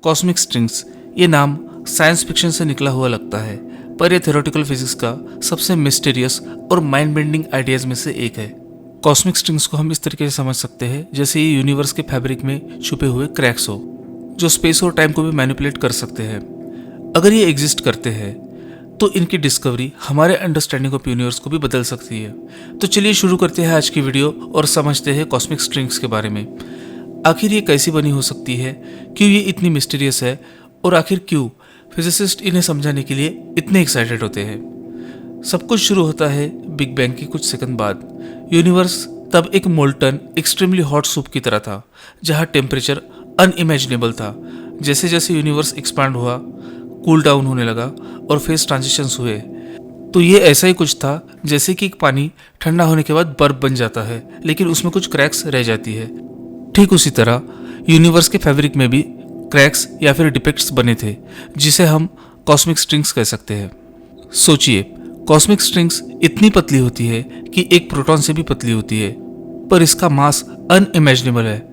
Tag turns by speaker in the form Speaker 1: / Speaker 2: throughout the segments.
Speaker 1: Cosmic strings, ये नाम science fiction से निकला हुआ लगता है, पर यह थ्योरेटिकल फिजिक्स का सबसे मिस्टीरियस और माइंड बेंडिंग आइडियाज में से एक है। कॉस्मिक स्ट्रिंग्स को हम इस तरीके से समझ सकते हैं जैसे ये यूनिवर्स के फैब्रिक में छुपे हुए क्रैक्स हो, जो स्पेस और टाइम को भी मैनिपुलेट कर सकते हैं। अगर ये एग्जिस्ट करते हैं तो इनकी डिस्कवरी हमारे अंडरस्टैंडिंग ऑफ यूनिवर्स को भी बदल सकती है। तो चलिए शुरू करते हैं आज की वीडियो और समझते हैं कॉस्मिक स्ट्रिंग्स के बारे में। आखिर ये कैसी बनी हो सकती है, क्यों ये इतनी मिस्टीरियस है और आखिर क्यों फिजिसिस्ट इन्हें समझाने के लिए इतने एक्साइटेड होते हैं। सब कुछ शुरू होता है बिग बैंग के कुछ सेकंड बाद। यूनिवर्स तब एक मोल्टन एक्सट्रीमली हॉट सूप की तरह था, जहाँ टेम्परेचर अनइमेजिनेबल था। जैसे जैसे यूनिवर्स एक्सपांड हुआ, कूल डाउन होने लगा और फेज ट्रांजिशंस हुए, तो ये ऐसा ही कुछ था जैसे कि पानी ठंडा होने के बाद बर्फ बन जाता है, लेकिन उसमें कुछ क्रैक्स रह जाती है। ठीक उसी तरह यूनिवर्स के फैब्रिक में भी क्रैक्स या फिर डिफेक्ट्स बने थे, जिसे हम कॉस्मिक स्ट्रिंग्स कह सकते हैं। सोचिए, कॉस्मिक स्ट्रिंग्स इतनी पतली होती है कि एक प्रोटॉन से भी पतली होती है, पर इसका मास अनइमेजिनेबल है।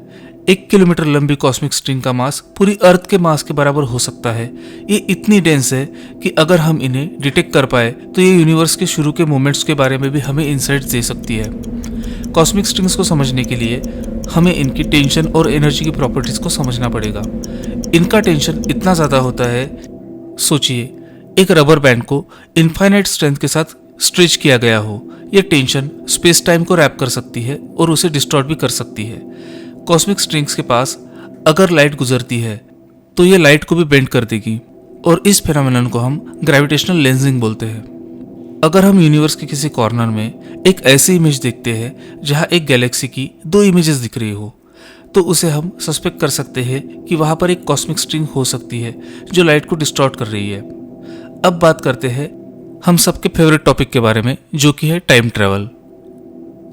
Speaker 1: 1 किलोमीटर लंबी कॉस्मिक स्ट्रिंग का मास पूरी अर्थ के मास के बराबर हो सकता है। ये इतनी डेंस है कि अगर हम इन्हें डिटेक्ट कर पाए तो ये यूनिवर्स के शुरू के मोमेंट्स के बारे में भी हमें इंसाइट्स दे सकती है। कॉस्मिक स्ट्रिंग्स को समझने के लिए हमें इनकी टेंशन और एनर्जी की प्रॉपर्टीज को समझना पड़ेगा। इनका टेंशन इतना ज़्यादा होता है, सोचिए एक रबर बैंड को इनफाइनाइट स्ट्रेंथ के साथ स्ट्रेच किया गया हो। यह टेंशन स्पेस टाइम को रैप कर सकती है और उसे डिस्टॉर्ट भी कर सकती है। कॉस्मिक स्ट्रिंग्स के पास अगर लाइट गुजरती है तो ये लाइट को भी बेंड कर देगी, और इस फेनोमेनन को हम ग्रेविटेशनल लेंसिंग बोलते हैं। अगर हम यूनिवर्स के किसी कॉर्नर में एक ऐसी इमेज देखते हैं जहां एक गैलेक्सी की 2 इमेजेस दिख रही हो, तो उसे हम सस्पेक्ट कर सकते हैं कि वहां पर एक कॉस्मिक स्ट्रिंग हो सकती है जो लाइट को डिस्टॉर्ट कर रही है। अब बात करते हैं हम सबके फेवरेट टॉपिक के बारे में, जो कि है टाइम ट्रेवल।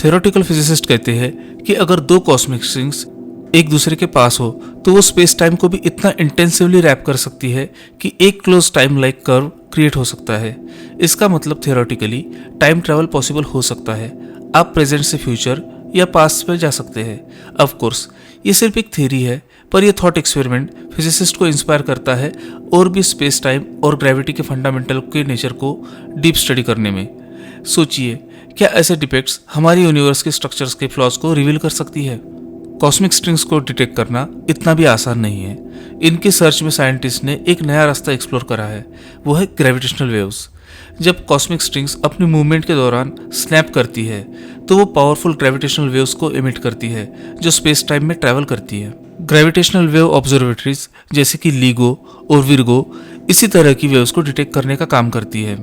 Speaker 1: थ्योरेटिकल फिजिसिस्ट कहते हैं कि अगर 2 कॉस्मिक स्ट्रिंग्स एक दूसरे के पास हो तो वो स्पेस टाइम को भी इतना इंटेंसिवली रैप कर सकती है कि एक close time like curve create हो सकता है। इसका मतलब थ्योरेटिकली टाइम ट्रैवल पॉसिबल हो सकता है। आप प्रेजेंट से फ्यूचर या पास्ट में जा सकते हैं। ऑफ कोर्स ये सिर्फ एक थ्योरी है, पर यह थॉट एक्सपेरिमेंट फिजिसिस्ट को इंस्पायर करता है और भी स्पेस टाइम और ग्रेविटी के फंडामेंटल के नेचर को डीप स्टडी करने में। सोचिए, क्या ऐसे डिफेक्ट्स हमारे यूनिवर्स के स्ट्रक्चर्स के फ्लॉज को रिवील कर सकती है? कॉस्मिक स्ट्रिंग्स को डिटेक्ट करना इतना भी आसान नहीं है। इनके सर्च में साइंटिस्ट ने एक नया रास्ता एक्सप्लोर करा है, वो है ग्रेविटेशनल वेव्स। जब कॉस्मिक स्ट्रिंग्स अपनी मूवमेंट के दौरान स्नैप करती है तो वो पावरफुल ग्रेविटेशनल वेव्स को एमिट करती है, जो स्पेस टाइम में ट्रैवल करती है। ग्रेविटेशनल वेव ऑब्जर्वेटरीज जैसे कि लीगो और विर्गो इसी तरह की वेव्स को डिटेक्ट करने का काम करती है।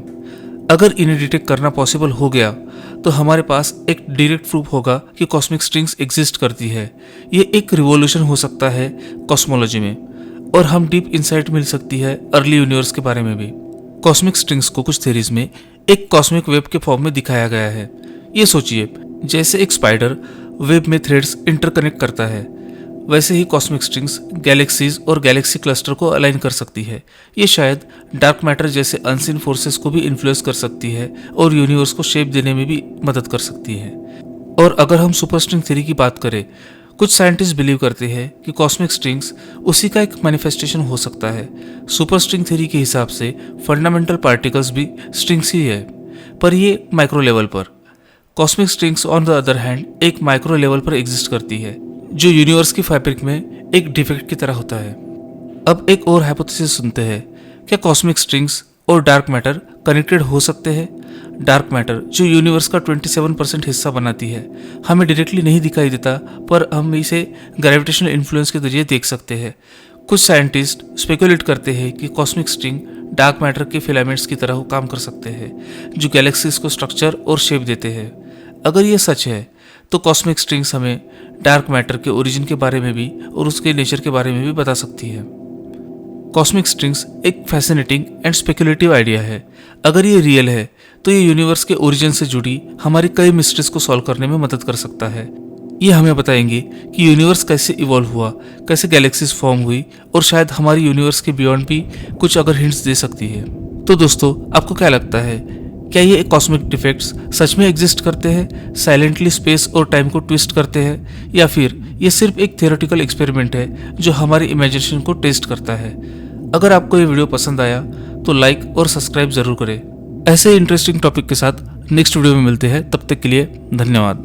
Speaker 1: अगर इन्हें डिटेक्ट करना पॉसिबल हो गया तो हमारे पास एक डायरेक्ट प्रूफ होगा कि कॉस्मिक स्ट्रिंग्स एग्जिस्ट करती है। ये एक रिवॉल्यूशन हो सकता है कॉस्मोलॉजी में, और हम डीप इंसाइट मिल सकती है अर्ली यूनिवर्स के बारे में भी। कॉस्मिक स्ट्रिंग्स को कुछ थ्योरीज में एक कॉस्मिक वेब के फॉर्म में दिखाया गया है। ये सोचिए, जैसे एक स्पाइडर वेब में थ्रेड्स इंटरकनेक्ट करता है, वैसे ही कॉस्मिक स्ट्रिंग्स गैलेक्सीज और गैलेक्सी क्लस्टर को अलाइन कर सकती है। ये शायद डार्क मैटर जैसे अनसीन फोर्सेस को भी इन्फ्लुएंस कर सकती है और यूनिवर्स को शेप देने में भी मदद कर सकती है। और अगर हम सुपर स्ट्रिंग थ्योरी की बात करें, कुछ साइंटिस्ट बिलीव करते हैं कि कॉस्मिक स्ट्रिंग्स उसी का एक मैनिफेस्टेशन हो सकता है। सुपर स्ट्रिंग थ्योरी के हिसाब से फंडामेंटल पार्टिकल्स भी स्ट्रिंग्स ही है, पर ये माइक्रो लेवल पर। Cosmic strings on the other hand एक माइक्रो लेवल पर एग्जिस्ट करती है, जो यूनिवर्स की फैब्रिक में एक डिफेक्ट की तरह होता है। अब एक और हाइपोथेसिस सुनते हैं, क्या कॉस्मिक स्ट्रिंग्स और डार्क मैटर कनेक्टेड हो सकते हैं? डार्क मैटर जो यूनिवर्स का 27% हिस्सा बनाती है, हमें डायरेक्टली नहीं दिखाई देता, पर हम इसे ग्रेविटेशनल इन्फ्लुएंस के जरिए देख सकते हैं। कुछ साइंटिस्ट स्पेकुलेट करते हैं कि कॉस्मिक स्ट्रिंग डार्क मैटर के फिलामेंट्स की तरह काम कर सकते हैं, जो गैलेक्सीज को स्ट्रक्चर और शेप देते हैं। अगर ये सच है तो कॉस्मिक स्ट्रिंग्स हमें डार्क मैटर के ओरिजिन के बारे में भी और उसके नेचर के बारे में भी बता सकती है। कॉस्मिक स्ट्रिंग्स एक फैसिनेटिंग एंड स्पेकुलेटिव आइडिया है। अगर ये रियल है तो ये यूनिवर्स के ओरिजिन से जुड़ी हमारी कई मिस्ट्रीज को सॉल्व करने में मदद कर सकता है। ये हमें बताएंगे कि यूनिवर्स कैसे इवॉल्व हुआ, कैसे गैलेक्सीज फॉर्म हुई, और शायद हमारी यूनिवर्स के बियॉन्ड भी कुछ अगर हिंट्स दे सकती है। तो दोस्तों, आपको क्या लगता है, क्या ये कॉस्मिक डिफेक्ट्स सच में एग्जिस्ट करते हैं, साइलेंटली स्पेस और टाइम को ट्विस्ट करते हैं, या फिर ये सिर्फ एक थियोरेटिकल एक्सपेरिमेंट है जो हमारी इमेजिनेशन को टेस्ट करता है। अगर आपको ये वीडियो पसंद आया तो लाइक और सब्सक्राइब जरूर करें। ऐसे इंटरेस्टिंग टॉपिक के साथ नेक्स्ट वीडियो में मिलते हैं, तब तक के लिए धन्यवाद।